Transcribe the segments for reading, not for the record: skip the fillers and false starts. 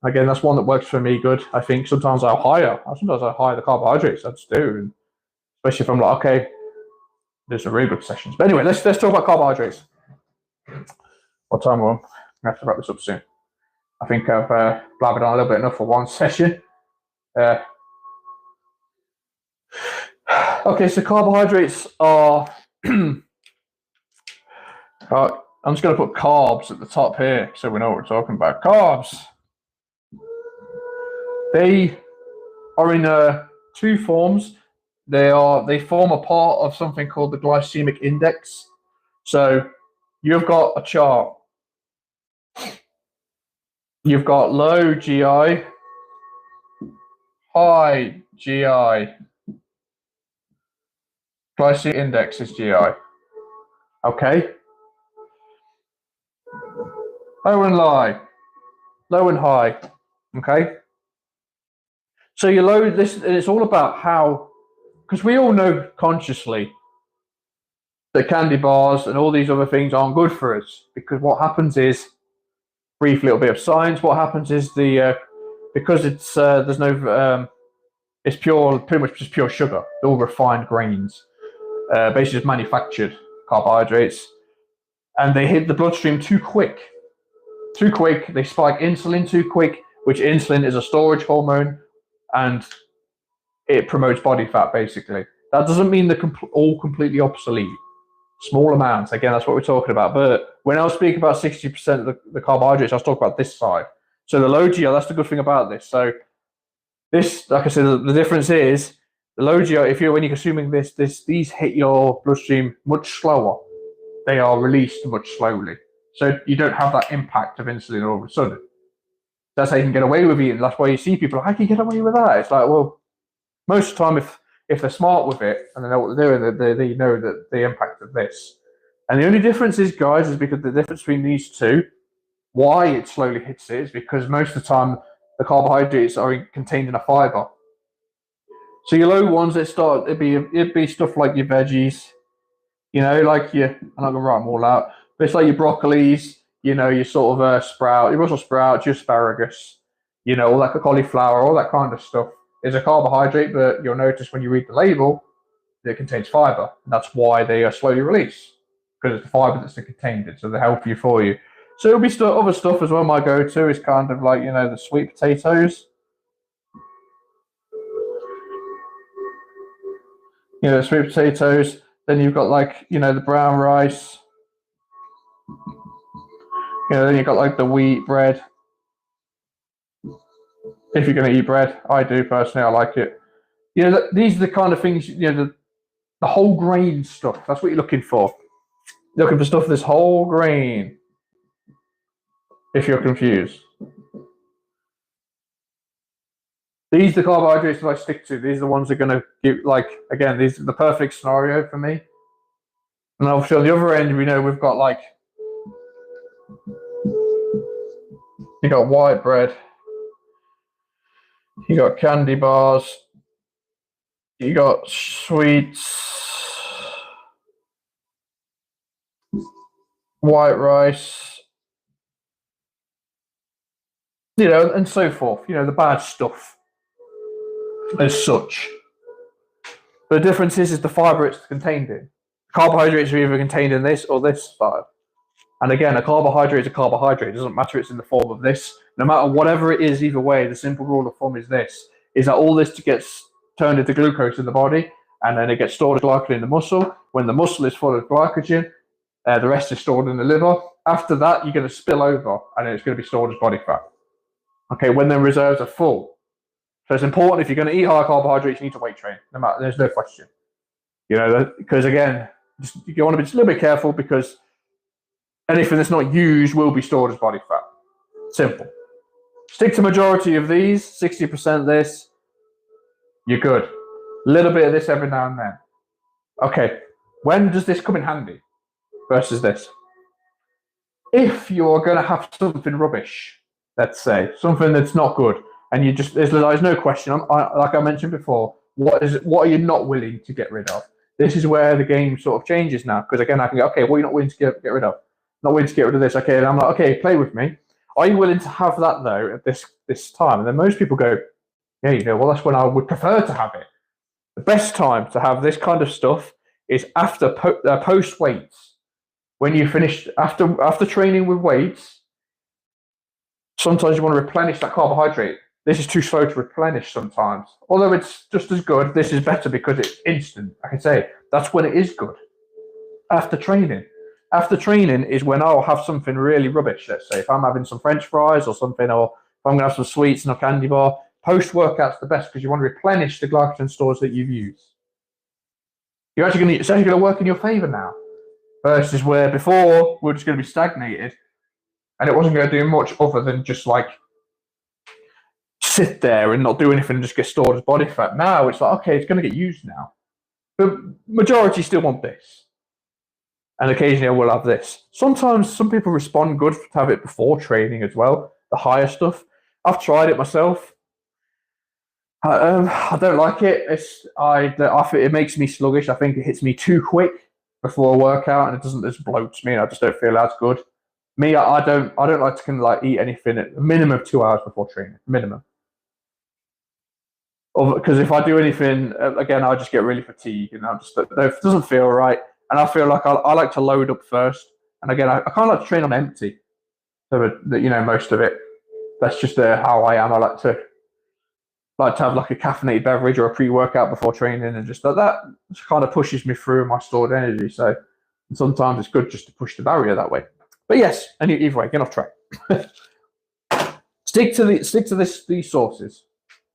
Again, that's one that works for me good. I think sometimes I'll hire the carbohydrates. I just do, and especially if I'm like, okay, there's some really good sessions. But anyway, let's talk about carbohydrates. What time we're on? I have to wrap this up soon. I think I've blabbered on a little bit enough for one session. Okay, so carbohydrates are. I'm just going to put carbs at the top here so we know what we're talking about. Carbs. They are in two forms. They form a part of something called the glycemic index. So you've got a chart. You've got low GI, high GI. Glycemic index is GI. Okay. Low and high. Okay. So you load this, and it's all about how, because we all know consciously that candy bars and all these other things aren't good for us. Because what happens is, brief little bit of science. What happens is because it's there's no it's pretty much just pure sugar. They're all refined grains, basically just manufactured carbohydrates, and they hit the bloodstream too quick. They spike insulin too quick, which insulin is a storage hormone, and it promotes body fat. Basically, that doesn't mean they're all completely obsolete. Small amounts, again, that's what we're talking about. But when I was speaking about 60% of the carbohydrates, I was talking about this side. So the low GI, that's the good thing about this. So this, like I said, the difference is the low GI. When you're consuming these hit your bloodstream much slower. They are released much slowly, so you don't have that impact of insulin all of a sudden. That's how you can get away with eating. That's why you see people, how can you get away with that? It's like, well, most of the time, if they're smart with it and they know what they're doing, they know that the impact of this. And the only difference is, guys, is because the difference between these two, why it slowly hits it, is because most of the time the carbohydrates are contained in a fiber. So your low ones, it'd be stuff like your veggies, like I'm not gonna write them all out, but it's like your broccolis, your sort of your Brussels sprouts, your asparagus, all that cauliflower, all that kind of stuff is a carbohydrate, but you'll notice when you read the label, it contains fiber. And that's why they are slowly released, because it's the fiber that's contained in, so they're healthier for you. So it'll be other stuff as well. My go-to is kind of like, the sweet potatoes. Sweet potatoes. Then you've got like, the brown rice. Then you've got like the wheat bread. If you're going to eat bread, I do personally, I like it. These are the kind of things, the whole grain stuff. That's what you're looking for. You're looking for stuff that's whole grain. If you're confused. These are the carbohydrates that I stick to. These are the ones that are going to give, again, these are the perfect scenario for me. And obviously on the other end, we've got you got white bread. You got candy bars. You got sweets. White rice. And so forth. The bad stuff as such. But the difference is the fiber it's contained in. Carbohydrates are either contained in this or this side. And again, a carbohydrate is a carbohydrate. It doesn't matter it's in the form of this. No matter whatever it is, either way, the simple rule of thumb is this, is that all this gets turned into glucose in the body, and then it gets stored as glycogen in the muscle. When the muscle is full of glycogen, the rest is stored in the liver. After that, you're going to spill over, and then it's going to be stored as body fat. Okay, when the reserves are full. So it's important, if you're going to eat high carbohydrates, you need to weight train. There's no question. Because again, you want to be just a little bit careful, because anything that's not used will be stored as body fat. Simple. Stick to majority of these, 60% this, you're good. A little bit of this every now and then. Okay, when does this come in handy versus this? If you're going to have something rubbish, let's say, something that's not good, and there's no question, like I mentioned before, what are you not willing to get rid of? This is where the game sort of changes now, because again, I can go, okay, what are you not willing to get rid of? Not willing to get rid of this. Okay, and I'm like, okay, play with me. Are you willing to have that though at this time? And then most people go, yeah, well, that's when I would prefer to have it. The best time to have this kind of stuff is after post weights. When you finish after training with weights, sometimes you want to replenish that carbohydrate. This is too slow to replenish sometimes. Although it's just as good, this is better because it's instant. I can say that's when it is good. After training. After training is when I'll have something really rubbish. Let's say if I'm having some French fries or something, or if I'm going to have some sweets and a candy bar. Post-workout's the best because you want to replenish the glycogen stores that you've used. It's actually going to work in your favor now. Versus where before we're just going to be stagnated and it wasn't going to do much other than just like sit there and not do anything and just get stored as body fat. Now it's like, okay, it's going to get used now. But majority still want this. And occasionally I will have this. Sometimes some people respond good to have it before training as well, the higher stuff. I've tried it myself. I don't like it. It makes me sluggish. I think it hits me too quick before a workout, and it doesn't just bloats me. I just don't feel as good. Me, I don't like to kind of like eat anything at a minimum of 2 hours before training, minimum. Because if I do anything again, I just get really fatigued, and it doesn't feel right. And I feel like I like to load up first, and again, I kind of like to train on empty. So most of it. That's just how I am. I like to have like a caffeinated beverage or a pre-workout before training, and just that just kind of pushes me through my stored energy. So sometimes it's good just to push the barrier that way. But yes, either way, get off track. stick to these sources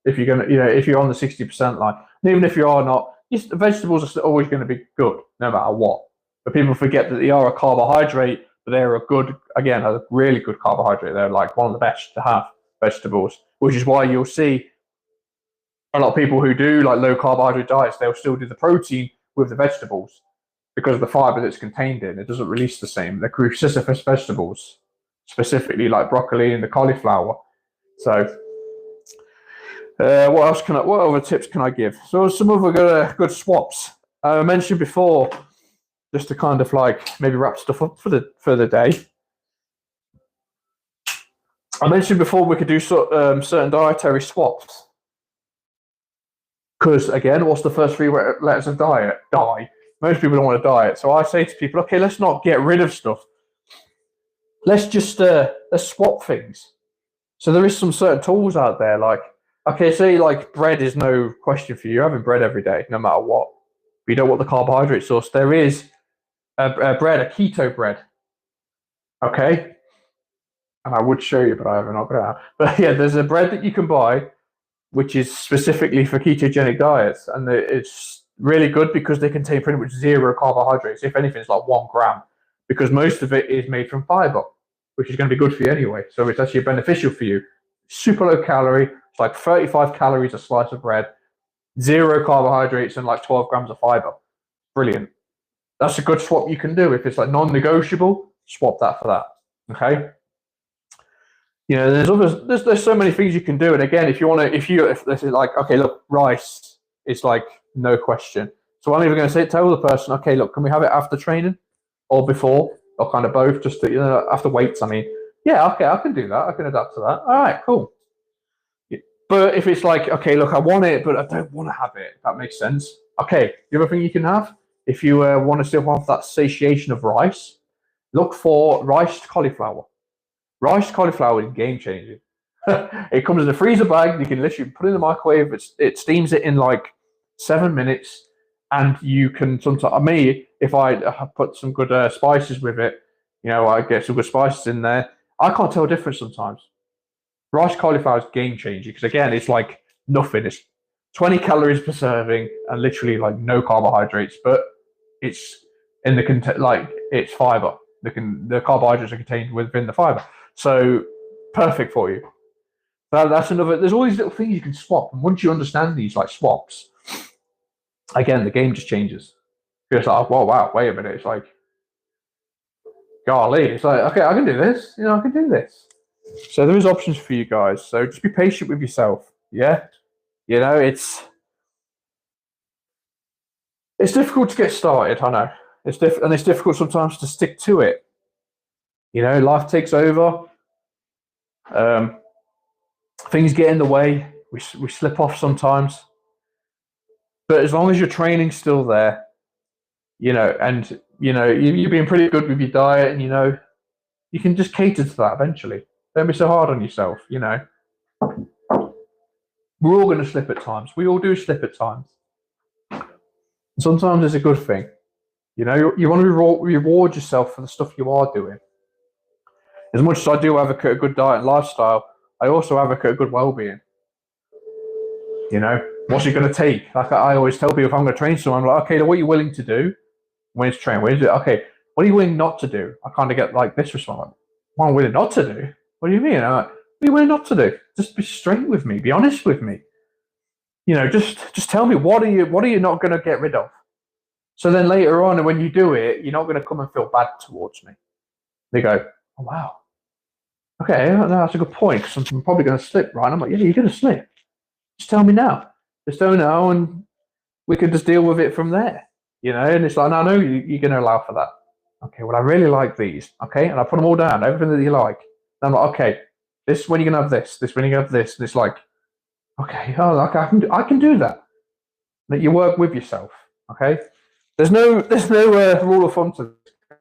if you're gonna, if you're on the 60% line, and even if you are not, vegetables are always going to be good no matter what. But people forget that they are a carbohydrate, but they're a really good carbohydrate. They're like one of the best to have, vegetables, which is why you'll see a lot of people who do like low carbohydrate diets, they'll still do the protein with the vegetables because of the fiber that's contained in it doesn't release the same. They're cruciferous vegetables, specifically like broccoli and the cauliflower. So, what other tips can I give? So some other good swaps. I mentioned before, just to kind of like maybe wrap stuff up for the day. I mentioned before we could do certain dietary swaps. Because again, what's the first 3 letters of diet? Die. Most people don't want to diet. So I say to people, okay, let's not get rid of stuff. Let's just let's swap things. So there is some certain tools out there, like, okay, say like bread is no question for you. You're having bread every day, no matter what. But you don't want the carbohydrate source. There is a keto bread. Okay? And I would show you, but I haven't got it out. But yeah, there's a bread that you can buy which is specifically for ketogenic diets. And it's really good because they contain pretty much 0 carbohydrates. If anything, it's like 1 gram, because most of it is made from fiber, which is going to be good for you anyway. So it's actually beneficial for you. Super low calorie. It's like 35 calories a slice of bread, 0 carbohydrates, and like 12 grams of fiber. Brilliant. That's a good swap you can do. If it's like non-negotiable, swap that for that. Okay. There's so many things you can do. And again, if this is like, okay, look, rice is like no question. So I'm even going to tell the person, okay, look, can we have it after training or before or kind of both? Just to, after weights. I mean, yeah, okay, I can do that. I can adapt to that. All right, cool. But if it's like, okay, look, I want it, but I don't want to have it. If that makes sense. Okay, the other thing you can have, if you want to still have that satiation of rice, look for riced cauliflower. Riced cauliflower is game changing. It comes in a freezer bag. You can literally put it in the microwave. It steams it in like 7 minutes, and you can sometimes. If I put some good spices with it, I get some good spices in there. I can't tell a difference sometimes. Rice cauliflower is game changing because again, it's like nothing. It's 20 calories per serving and literally like no carbohydrates, but it's in it's fiber. The carbohydrates are contained within the fiber. So perfect for you. That's another. There's all these little things you can swap, and once you understand these like swaps, again the game just changes. It's like, whoa, wow, wait a minute. It's like, golly, it's like, okay, I can do this. I can do this. So there is options for you guys. So just be patient with yourself. Yeah, it's difficult to get started. I know it's difficult sometimes to stick to it. Life takes over. Things get in the way. We slip off sometimes. But as long as your training's still there, and you're being pretty good with your diet, and you can just cater to that eventually. Don't be so hard on yourself. We're all going to slip at times. We all do slip at times. Sometimes it's a good thing. You want to reward yourself for the stuff you are doing. As much as I do advocate a good diet and lifestyle, I also advocate a good well-being. What's it going to take? Like I always tell people, if I'm going to train someone, I'm like, okay, what are you willing to do when it's training? Okay, what are you willing not to do? I kind of get like this response. What am I willing not to do? What do you mean? I'm like, what are you willing not to do? Just be straight with me. Be honest with me. Just tell me, what are you not going to get rid of? So then later on, when you do it, you're not going to come and feel bad towards me. They go, oh, wow. Okay, no, that's a good point, because I'm probably going to slip, right? I'm like, yeah, you're going to slip. Just tell me now. Just don't know, and we can just deal with it from there. And it's like, no, I know you're going to allow for that. Okay, well, I really like these. Okay, and I put them all down, everything that you like. And I'm like, okay, this when you're going to have this when you're going to have this. And it's like, okay, I can do that. That you work with yourself. Okay, there's no rule of thumb to